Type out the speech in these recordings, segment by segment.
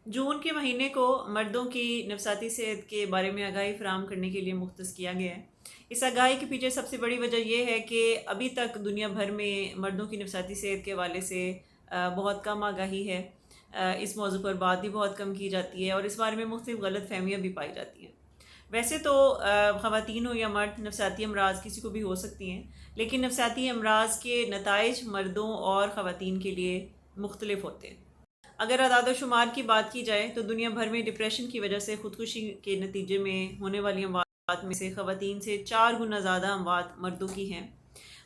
جون کے مہینے کو مردوں کی نفسیاتی صحت کے بارے میں آگاہی فراہم کرنے کے لیے مختص کیا گیا ہے۔ اس آگاہی کے پیچھے سب سے بڑی وجہ یہ ہے کہ ابھی تک دنیا بھر میں مردوں کی نفسیاتی صحت کے حوالے سے بہت کم آگاہی ہے۔ اس موضوع پر بات بھی بہت کم کی جاتی ہے اور اس بارے میں مختلف غلط فہمیاں بھی پائی جاتی ہیں۔ ویسے تو خواتین ہو یا مرد، نفسیاتی امراض کسی کو بھی ہو سکتی ہیں، لیکن نفسیاتی امراض کے نتائج مردوں اور خواتین کے لیے مختلف ہوتے ہیں۔ اگر اعداد و شمار کی بات کی جائے تو دنیا بھر میں ڈپریشن کی وجہ سے خودکشی کے نتیجے میں ہونے والی اموات میں سے خواتین سے 4 گنا زیادہ اموات مردوں کی ہیں۔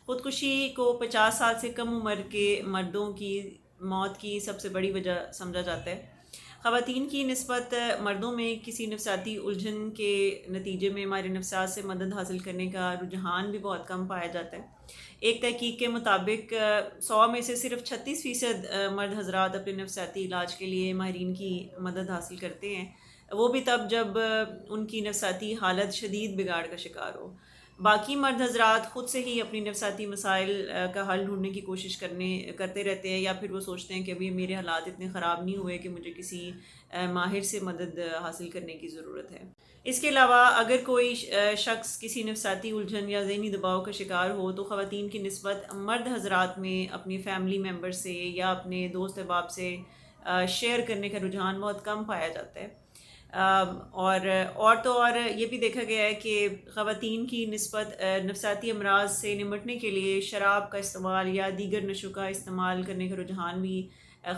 خودکشی کو 50 سال سے کم عمر کے مردوں کی موت کی سب سے بڑی وجہ سمجھا جاتا ہے۔ خواتین کی نسبت مردوں میں کسی نفسیاتی الجھن کے نتیجے میں ہمارے نفسیات سے مدد حاصل کرنے کا رجحان بھی بہت کم پایا جاتا ہے۔ ایک تحقیق کے مطابق 100 میں سے صرف 36% مرد حضرات اپنے نفسیاتی علاج کے لیے ماہرین کی مدد حاصل کرتے ہیں، وہ بھی تب جب ان کی نفسیاتی حالت شدید بگاڑ کا شکار ہو۔ باقی مرد حضرات خود سے ہی اپنی نفسیاتی مسائل کا حل ڈھونڈنے کی کوشش کرتے رہتے ہیں، یا پھر وہ سوچتے ہیں کہ ابھی میرے حالات اتنے خراب نہیں ہوئے کہ مجھے کسی ماہر سے مدد حاصل کرنے کی ضرورت ہے۔ اس کے علاوہ اگر کوئی شخص کسی نفسیاتی الجھن یا ذہنی دباؤ کا شکار ہو تو خواتین کی نسبت مرد حضرات میں اپنی فیملی ممبر سے یا اپنے دوست احباب سے شیئر کرنے کا رجحان بہت کم پایا جاتا ہے۔ اور تو اور یہ بھی دیکھا گیا ہے کہ خواتین کی نسبت نفسیاتی امراض سے نمٹنے کے لیے شراب کا استعمال یا دیگر نشوں کا استعمال کرنے کا رجحان بھی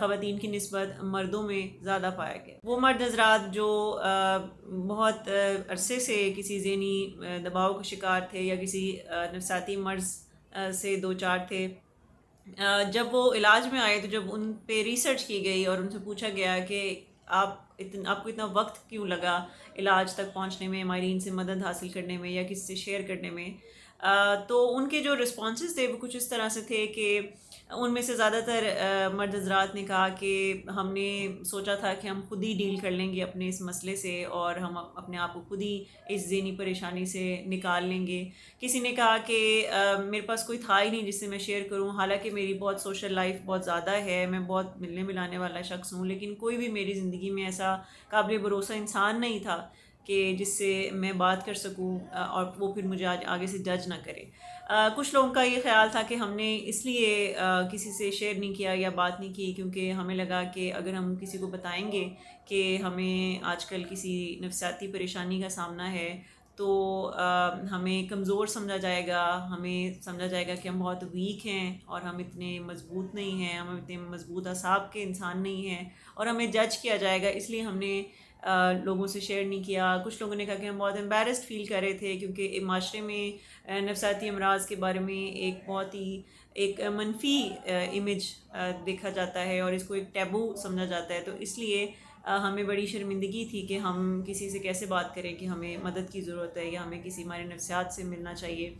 خواتین کی نسبت مردوں میں زیادہ پایا گیا۔ وہ مرد حضرات جو بہت عرصے سے کسی ذہنی دباؤ کا شکار تھے یا کسی نفسیاتی مرض سے دوچار تھے، جب وہ علاج میں آئے تو جب ان پہ ریسرچ کی گئی اور ان سے پوچھا گیا کہ آپ کو اتنا وقت کیوں لگا علاج تک پہنچنے میں، ماہرین سے مدد حاصل کرنے میں یا کسی سے شیئر کرنے میں، تو ان کے جو رسپانسز تھے وہ کچھ اس طرح سے تھے کہ ان میں سے زیادہ تر مرد حضرات نے کہا کہ ہم نے سوچا تھا کہ ہم خود ہی ڈیل کر لیں گے اپنے اس مسئلے سے اور ہم اپنے آپ کو خود ہی اس ذہنی پریشانی سے نکال لیں گے۔ کسی نے کہا کہ میرے پاس کوئی تھا ہی نہیں جس سے میں شیئر کروں، حالانکہ میری بہت سوشل لائف بہت زیادہ ہے، میں بہت ملنے ملانے والا شخص ہوں، لیکن کوئی بھی میری زندگی میں ایسا قابل بھروسہ انسان نہیں تھا کہ جس سے میں بات کر سکوں اور وہ پھر مجھے آگے سے جج نہ کرے۔ کچھ لوگوں کا یہ خیال تھا کہ ہم نے اس لیے کسی سے شیئر نہیں کیا یا بات نہیں کی کیونکہ ہمیں لگا کہ اگر ہم کسی کو بتائیں گے کہ ہمیں آج کل کسی نفسیاتی پریشانی کا سامنا ہے تو ہمیں کمزور سمجھا جائے گا، ہمیں سمجھا جائے گا کہ ہم بہت ویک ہیں اور ہم اتنے مضبوط نہیں ہیں، ہم اتنے مضبوط اعصاب کے انسان نہیں ہیں اور ہمیں جج کیا جائے گا، اس لیے ہم نے لوگوں سے شیئر نہیں کیا۔ کچھ لوگوں نے کہا کہ ہم بہت امبیرسڈ فیل کر رہے تھے کیونکہ معاشرے میں نفسیاتی امراض کے بارے میں ایک بہت ہی ایک منفی امیج دیکھا جاتا ہے اور اس کو ایک ٹیبو سمجھا جاتا ہے، تو اس لیے ہمیں بڑی شرمندگی تھی کہ ہم کسی سے کیسے بات کریں کہ ہمیں مدد کی ضرورت ہے یا ہمیں کسی ہمارے نفسیات سے ملنا چاہیے۔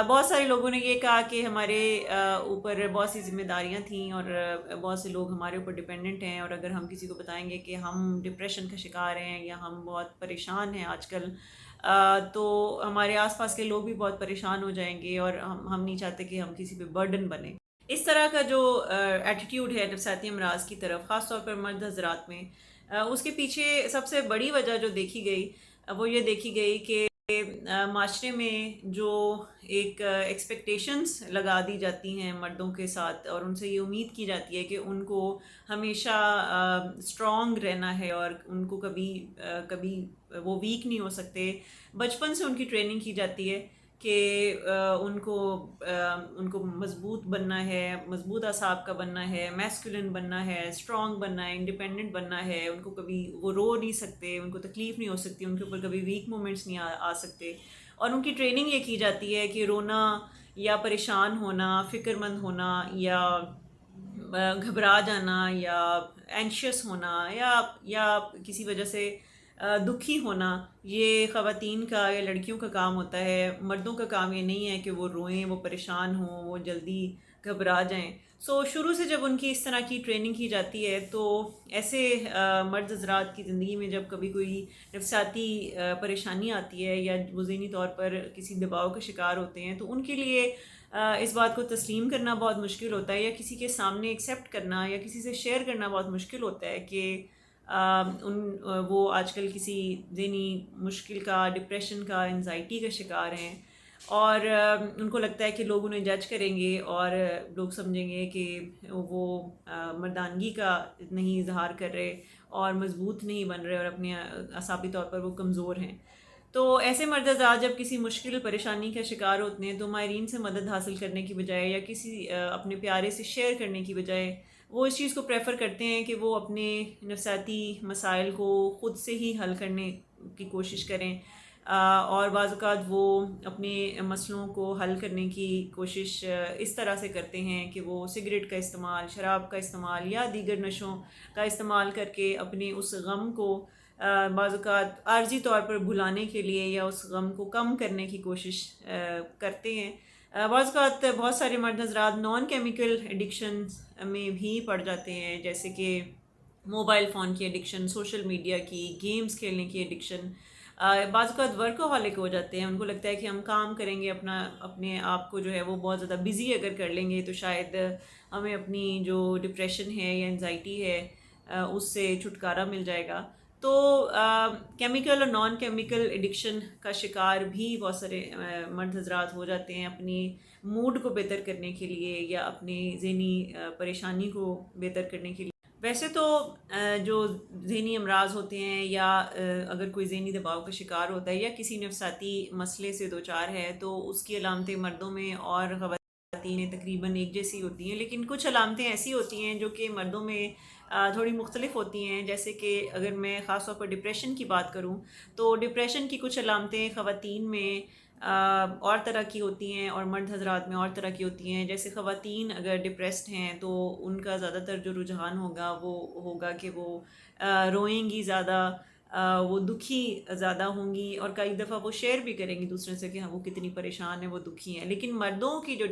بہت سارے لوگوں نے یہ کہا کہ ہمارے اوپر بہت سی ذمہ داریاں تھیں اور بہت سے لوگ ہمارے اوپر ڈپینڈنٹ ہیں، اور اگر ہم کسی کو بتائیں گے کہ ہم ڈپریشن کا شکار ہیں یا ہم بہت پریشان ہیں آج کل، تو ہمارے آس پاس کے لوگ بھی بہت پریشان ہو جائیں گے اور ہم نہیں چاہتے کہ ہم کسی پہ برڈن بنیں۔ اس طرح کا جو ایٹیٹیوڈ ہے نفسیاتی امراض کی طرف، خاص طور پر مرد حضرات میں، اس کے پیچھے سب سے بڑی وجہ جو دیکھی گئی وہ یہ دیکھی گئی کہ معاشرے میں جو ایک ایکسپیکٹیشنز لگا دی جاتی ہیں مردوں کے ساتھ اور ان سے یہ امید کی جاتی ہے کہ ان کو ہمیشہ اسٹرانگ رہنا ہے اور ان کو کبھی وہ ویک نہیں ہو سکتے۔ بچپن سے ان کی ٹریننگ کی جاتی ہے کہ ان کو مضبوط بننا ہے، مضبوط اعصاب کا بننا ہے، میسکولن بننا ہے، اسٹرانگ بننا ہے، انڈیپینڈنٹ بننا ہے، ان کو کبھی وہ رو نہیں سکتے، ان کو تکلیف نہیں ہو سکتی، ان کے اوپر کبھی ویک مومنٹس نہیں آ سکتے، اور ان کی ٹریننگ یہ کی جاتی ہے کہ رونا یا پریشان ہونا، فکر مند ہونا یا گھبرا جانا یا اینشیس ہونا یا کسی وجہ سے دکھی ہونا، یہ خواتین کا یا لڑکیوں کا کام ہوتا ہے۔ مردوں کا کام یہ نہیں ہے کہ وہ روئیں، وہ پریشان ہوں، وہ جلدی گھبرا جائیں۔ شروع سے جب ان کی اس طرح کی ٹریننگ کی جاتی ہے تو ایسے مرد حضرات کی زندگی میں جب کبھی کوئی نفسیاتی پریشانی آتی ہے یا وہ ذہنی طور پر کسی دباؤ کا شکار ہوتے ہیں تو ان کے لیے اس بات کو تسلیم کرنا بہت مشکل ہوتا ہے، یا کسی کے سامنے ایکسیپٹ کرنا یا کسی سے شیئر کرنا بہت مشکل ہوتا ہے کہ وہ آج کل کسی ذہنی مشکل کا، ڈپریشن کا، انزائٹی کا شکار ہیں، اور ان کو لگتا ہے کہ لوگ انہیں جج کریں گے اور لوگ سمجھیں گے کہ وہ مردانگی کا نہیں اظہار کر رہے اور مضبوط نہیں بن رہے اور اپنے اعصابی طور پر وہ کمزور ہیں۔ تو ایسے مرد حضرات جب کسی مشکل پریشانی کا شکار ہوتے ہیں تو ماہرین سے مدد حاصل کرنے کی بجائے یا کسی اپنے پیارے سے شیئر کرنے کی بجائے وہ اس چیز کو پریفر کرتے ہیں کہ وہ اپنے نفسیاتی مسائل کو خود سے ہی حل کرنے کی کوشش کریں، اور بعض اوقات وہ اپنے مسئلوں کو حل کرنے کی کوشش اس طرح سے کرتے ہیں کہ وہ سگریٹ کا استعمال، شراب کا استعمال یا دیگر نشوں کا استعمال کر کے اپنے اس غم کو بعض اوقات عارضی طور پر بھلانے کے لیے یا اس غم کو کم کرنے کی کوشش کرتے ہیں۔ بعض اوقات بہت سارے مرد حضرات نان کیمیکل ایڈکشن میں بھی پڑ جاتے ہیں، جیسے کہ موبائل فون کی ایڈکشن، سوشل میڈیا کی، گیمز کھیلنے کی ایڈکشن۔ بعض اوقات ورکوہولک ہو جاتے ہیں، ان کو لگتا ہے کہ ہم کام کریں گے، اپنے آپ کو جو ہے وہ بہت زیادہ بزی اگر کر لیں گے تو شاید ہمیں اپنی جو ڈپریشن ہے یا انزائٹی ہے اس سے چھٹکارا مل جائے گا۔ تو کیمیکل اور نان کیمیکل ایڈکشن کا شکار بھی بہت سارے مرد حضرات ہو جاتے ہیں اپنی موڈ کو بہتر کرنے کے لیے یا اپنی ذہنی پریشانی کو بہتر کرنے کے لیے۔ ویسے تو جو ذہنی امراض ہوتے ہیں یا اگر کوئی ذہنی دباؤ کا شکار ہوتا ہے یا کسی نفسیاتی مسئلے سے دوچار ہے تو اس کی علامتیں مردوں میں اور خواتین میں تقریباً ایک جیسی ہوتی ہیں، لیکن کچھ علامتیں ایسی ہوتی ہیں جو کہ مردوں میں تھوڑی مختلف ہوتی ہیں۔ جیسے کہ اگر میں خاص طور پر ڈپریشن کی بات کروں تو ڈپریشن کی کچھ علامتیں خواتین میں اور طرح کی ہوتی ہیں اور مرد حضرات میں اور طرح کی ہوتی ہیں۔ جیسے خواتین اگر ڈپریسڈ ہیں تو ان کا زیادہ تر جو رجحان ہوگا وہ ہوگا کہ وہ روئیں گی زیادہ، وہ دکھی زیادہ ہوں گی، اور کئی دفعہ وہ شیئر بھی کریں گی دوسرے سے کہ ہاں وہ کتنی پریشان ہیں، وہ دکھی ہیں۔ لیکن مردوں کی جو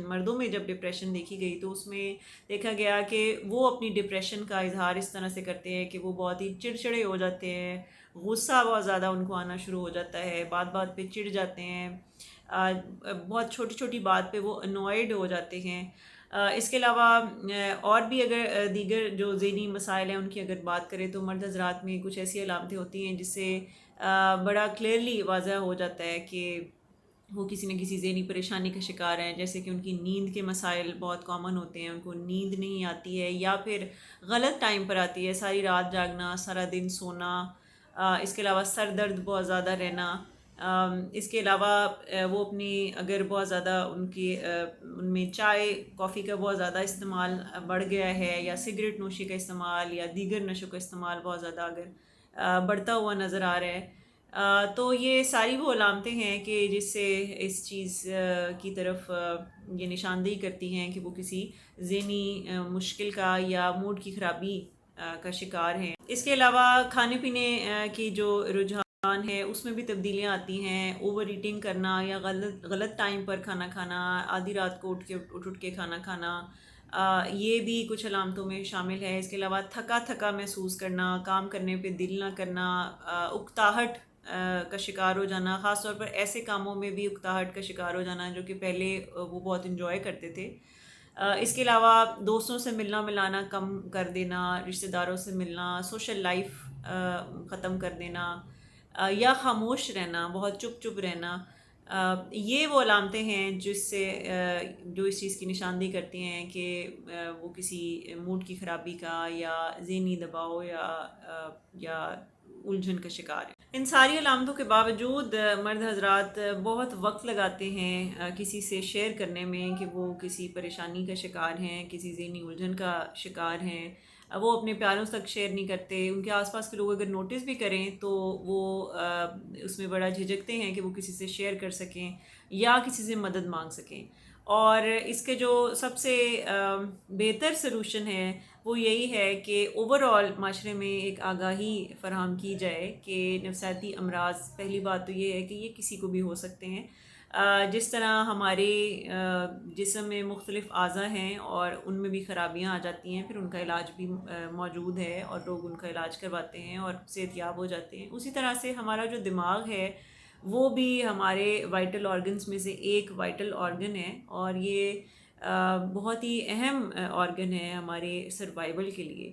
مردوں میں جب ڈپریشن دیکھی گئی تو اس میں دیکھا گیا کہ وہ اپنی ڈپریشن کا اظہار اس طرح سے کرتے ہیں کہ وہ بہت ہی چڑچڑے ہو جاتے ہیں، غصہ بہت زیادہ ان کو آنا شروع ہو جاتا ہے، بات بات پہ چڑ جاتے ہیں، بہت چھوٹی چھوٹی بات پہ وہ انوائڈ ہو جاتے ہیں۔ اس کے علاوہ اور بھی اگر دیگر جو ذہنی مسائل ہیں ان کی اگر بات کریں تو مرد حضرات میں کچھ ایسی علامتیں ہوتی ہیں جس سے بڑا کلیئرلی واضح ہو جاتا ہے کہ وہ کسی نہ کسی ذہنی پریشانی کا شکار ہیں۔ جیسے کہ ان کی نیند کے مسائل بہت کامن ہوتے ہیں، ان کو نیند نہیں آتی ہے یا پھر غلط ٹائم پر آتی ہے، ساری رات جاگنا، سارا دن سونا، اس کے علاوہ سر درد بہت زیادہ رہنا، اس کے علاوہ وہ اپنی اگر بہت زیادہ ان میں چائے کافی کا بہت زیادہ استعمال بڑھ گیا ہے یا سگریٹ نوشی کا استعمال یا دیگر نشوں کا استعمال بہت زیادہ اگر بڑھتا ہوا نظر آ رہا ہے، تو یہ ساری وہ علامتیں ہیں کہ جس سے اس چیز کی طرف یہ نشاندہی کرتی ہیں کہ وہ کسی ذہنی مشکل کا یا موڈ کی خرابی کا شکار ہیں۔ اس کے علاوہ کھانے پینے کی جو رجحان ہے اس میں بھی تبدیلیاں آتی ہیں، اوور ایٹنگ کرنا یا غلط ٹائم پر کھانا کھانا، آدھی رات کو اٹھ کے کھانا کھانا، یہ بھی کچھ علامتوں میں شامل ہے۔ اس کے علاوہ تھکا تھکا محسوس کرنا، کام کرنے پہ دل نہ کرنا، اکتاہٹ کا شکار ہو جانا، خاص طور پر ایسے کاموں میں بھی اکتاہٹ کا شکار ہو جانا جو کہ پہلے وہ بہت انجوائے کرتے تھے۔ اس کے علاوہ دوستوں سے ملنا ملانا کم کر دینا، رشتہ داروں سے ملنا، سوشل لائف ختم کر دینا، یا خاموش رہنا، بہت چپ چپ رہنا، یہ وہ علامتیں ہیں جس سے جو اس چیز کی نشاندہی کرتی ہیں کہ وہ کسی موڈ کی خرابی کا یا ذہنی دباؤ یا الجھن کا شکار ہے۔ ان ساری علامتوں کے باوجود مرد حضرات بہت وقت لگاتے ہیں کسی سے شیئر کرنے میں کہ وہ کسی پریشانی کا شکار ہیں، کسی ذہنی الجھن کا شکار ہیں، وہ اپنے پیاروں تک شیئر نہیں کرتے۔ ان کے آس پاس کے لوگ اگر نوٹس بھی کریں تو وہ اس میں بڑا جھجکتے ہیں کہ وہ کسی سے شیئر کر سکیں یا کسی سے مدد مانگ سکیں۔ اور اس کے جو سب سے بہتر سلوشن ہے وہ یہی ہے کہ اوور آل معاشرے میں ایک آگاہی فراہم کی جائے کہ نفسیاتی امراض، پہلی بات تو یہ ہے کہ یہ کسی کو بھی ہو سکتے ہیں۔ جس طرح ہمارے جسم میں مختلف اعضاء ہیں اور ان میں بھی خرابیاں آ جاتی ہیں، پھر ان کا علاج بھی موجود ہے اور لوگ ان کا علاج کرواتے ہیں اور صحت یاب ہو جاتے ہیں، اسی طرح سے ہمارا جو دماغ ہے وہ بھی ہمارے وائٹل آرگنز میں سے ایک وائٹل آرگن ہے، اور یہ بہت ہی اہم آرگن ہے ہمارے سروائیول کے لیے۔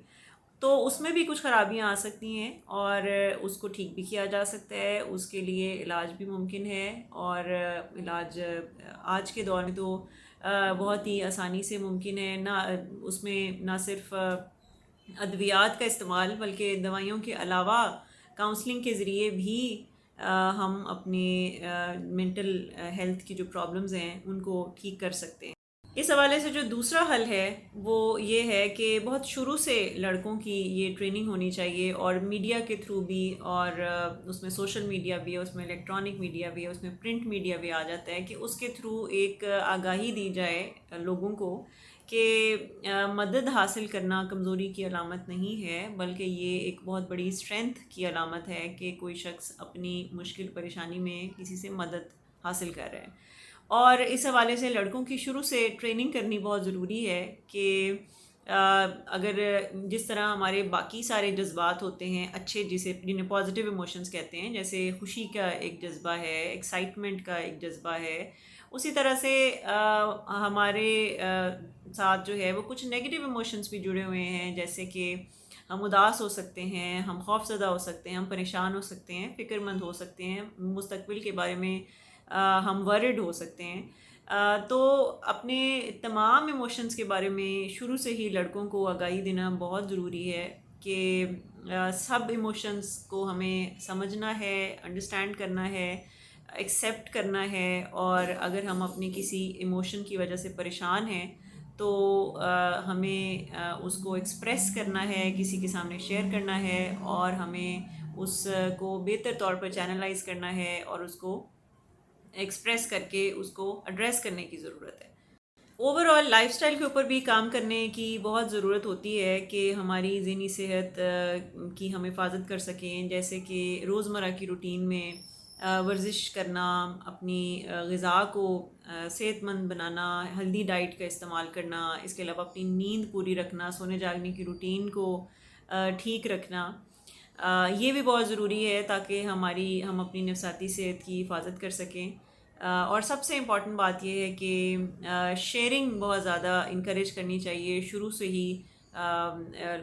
تو اس میں بھی کچھ خرابیاں آ سکتی ہیں اور اس کو ٹھیک بھی کیا جا سکتا ہے، اس کے لیے علاج بھی ممکن ہے، اور علاج آج کے دور میں تو بہت ہی آسانی سے ممکن ہے، نہ اس میں نہ صرف ادویات کا استعمال بلکہ دوائیوں کے علاوہ کاؤنسلنگ کے ذریعے بھی ہم اپنے مینٹل ہیلتھ کی جو پرابلمز ہیں ان کو ٹھیک کر سکتے ہیں۔ اس حوالے سے جو دوسرا حل ہے وہ یہ ہے کہ بہت شروع سے لڑکوں کی یہ ٹریننگ ہونی چاہیے، اور میڈیا کے تھرو بھی، اور اس میں سوشل میڈیا بھی ہے، اس میں الیکٹرانک میڈیا بھی ہے، اس میں پرنٹ میڈیا بھی آ جاتا ہے، کہ اس کے تھرو ایک آگاہی دی جائے لوگوں کو کہ مدد حاصل کرنا کمزوری کی علامت نہیں ہے، بلکہ یہ ایک بہت بڑی اسٹرینتھ کی علامت ہے کہ کوئی شخص اپنی مشکل پریشانی میں کسی سے مدد حاصل کر رہا ہے۔ اور اس حوالے سے لڑکوں کی شروع سے ٹریننگ کرنی بہت ضروری ہے کہ اگر جس طرح ہمارے باقی سارے جذبات ہوتے ہیں اچھے، جنہیں پازیٹیو ایموشنز کہتے ہیں، جیسے خوشی کا ایک جذبہ ہے، ایکسائٹمنٹ کا ایک جذبہ ہے، اسی طرح سے ہمارے ساتھ جو ہے وہ کچھ نیگیٹو ایموشنز بھی جڑے ہوئے ہیں، جیسے کہ ہم اداس ہو سکتے ہیں، ہم خوف زدہ ہو سکتے ہیں، ہم پریشان ہو سکتے ہیں، فکر مند ہو سکتے ہیں، مستقبل کے بارے میں ہم ورڈ ہو سکتے ہیں۔ تو اپنے تمام ایموشنز کے بارے میں شروع سے ہی لڑکوں کو آگاہی دینا بہت ضروری ہے کہ سب ایموشنز کو ہمیں سمجھنا ہے، انڈرسٹینڈ کرنا ہے، ایکسیپٹ کرنا ہے، اور اگر ہم اپنی کسی ایموشن کی وجہ سے پریشان ہیں تو ہمیں اس کو ایکسپریس کرنا ہے، کسی کے سامنے شیئر کرنا ہے، اور ہمیں اس کو بہتر طور پر چینلائز کرنا ہے، اور اس کو ایکسپریس کر کے اس کو ایڈریس کرنے کی ضرورت ہے۔ اوور آل لائف سٹائل کے اوپر بھی کام کرنے کی بہت ضرورت ہوتی ہے کہ ہماری ذہنی صحت کی ہم حفاظت کر سکیں، جیسے کہ روزمرہ کی روٹین میں ورزش کرنا، اپنی غذا کو صحت مند بنانا، ہیلدی ڈائٹ کا استعمال کرنا، اس کے علاوہ اپنی نیند پوری رکھنا، سونے جاگنے کی روٹین کو ٹھیک رکھنا، یہ بھی بہت ضروری ہے تاکہ ہم اپنی نفسیاتی صحت کی حفاظت کر سکیں۔ اور سب سے امپورٹنٹ بات یہ ہے کہ شیئرنگ بہت زیادہ انکریج کرنی چاہیے شروع سے ہی،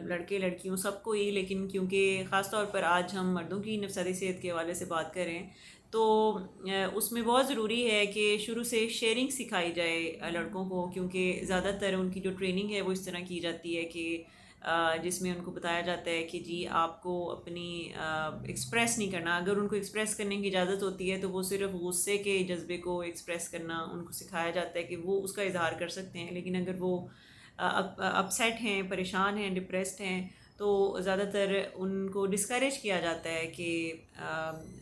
لڑکے لڑکیوں سب کو ہی، لیکن کیونکہ خاص طور پر آج ہم مردوں کی نفسیاتی صحت کے حوالے سے بات کریں تو اس میں بہت ضروری ہے کہ شروع سے شیئرنگ سکھائی جائے لڑکوں کو، کیونکہ زیادہ تر ان کی جو ٹریننگ ہے وہ اس طرح کی جاتی ہے کہ جس میں ان کو بتایا جاتا ہے کہ جی آپ کو اپنی ایکسپریس نہیں کرنا، اگر ان کو ایکسپریس کرنے کی اجازت ہوتی ہے تو وہ صرف غصے کے جذبے کو ایکسپریس کرنا ان کو سکھایا جاتا ہے کہ وہ اس کا اظہار کر سکتے ہیں، لیکن اگر وہ اپسیٹ ہیں، پریشان ہیں، ڈپریسڈ ہیں، تو زیادہ تر ان کو ڈسکریج کیا جاتا ہے کہ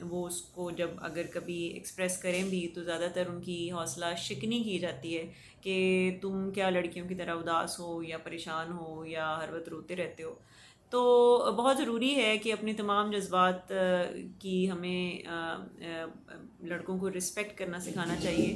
وہ اس کو جب اگر کبھی ایکسپریس کریں بھی تو زیادہ تر ان کی حوصلہ شکنی کی جاتی ہے کہ تم کیا لڑکیوں کی طرح اداس ہو یا پریشان ہو یا ہر وقت روتے رہتے ہو۔ تو بہت ضروری ہے کہ اپنے تمام جذبات کی ہمیں لڑکوں کو رسپیکٹ کرنا سکھانا چاہیے،